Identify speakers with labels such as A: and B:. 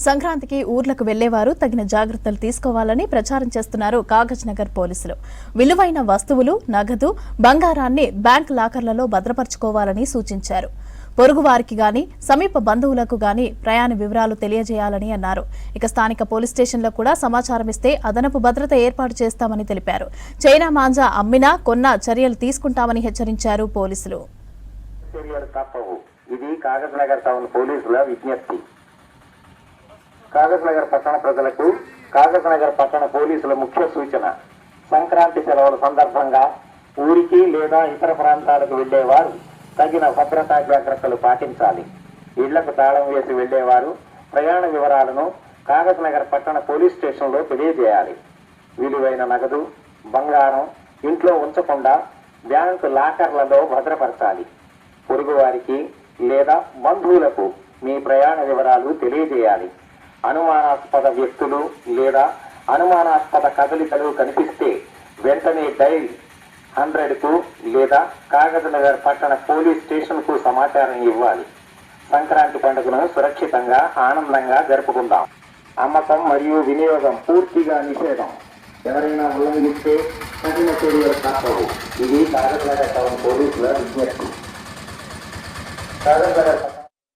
A: సంక్రాంతికి ఊర్లకు వెళ్లేవారు తగిన జాగ్రత్తలు తీసుకోవాలని ప్రచారం చేస్తున్నారు కాగజ్ నగర్ పోలీసులు. విలువైన వస్తువులు, నగదు, బంగారాన్ని బ్యాంక్ లాకర్లలో భద్రపరచుకోవాలని సూచించారు. పొరుగువారికి గాని సమీప బంధువులకు గాని ప్రయాణ వివరాలు తెలియజేయాలని అన్నారు. ఇక స్థానిక పోలీస్ స్టేషన్లో కూడా సమాచారం ఇస్తే అదనపు భద్రత ఏర్పాటు చేస్తామని తెలిపారు. చైనా మాంజా అమ్మినా కొన్నా చర్యలు తీసుకుంటామని హెచ్చరించారు పోలీసులు.
B: ఇది కాగజ్ నగర్ టౌన్ పోలీసుల విజ్ఞప్తి. కాగజ్ నగర్ పట్టణ ప్రజలకు కాగజ్ నగర్ పట్టణ పోలీసుల ముఖ్య సూచన: సంక్రాంతి సెలవుల సందర్భంగా ఊరికి లేదా ఇతర ప్రాంతాలకు వెళ్లేవారు తగిన భద్రతా జాగ్రత్తలు పాటించాలి. ఇళ్లకు తాళం వేసి వెళ్లేవారు ప్రయాణ వివరాలను కాగజ్ నగర్ పట్టణ పోలీస్ స్టేషన్లో తెలియజేయాలి. విలువైన నగదు, బంగారం ఇంట్లో ఉంచకుండా బ్యాంకు లాకర్లలో భద్రపరచాలి. పొరుగువారికి లేదా బంధువులకు మీ ప్రయాణ వివరాలు తెలియజేయాలి. అనుమానాస్పద వ్యక్తులు లేదా అనుమానాస్పద కదలికలు కనిపిస్తే వెంటనే డైల్ 100కు లేదా కాగజ్ నగర్ పట్టణ పోలీస్ స్టేషన్కు సమాచారం ఇవ్వాలి. సంక్రాంతి పండుగను సురక్షితంగా, ఆనందంగా జరుపుకుందాం. అమ్మకం మరియు వినియోగం పూర్తిగా నిషేధం. ఎవరైనా ఉల్లంఘిస్తే కఠిన చర్యలు తప్పవు. ఇది కాగజ్ నగర్ టౌన్ పోలీసుల విజ్ఞప్తి. కాగజ్ నగర్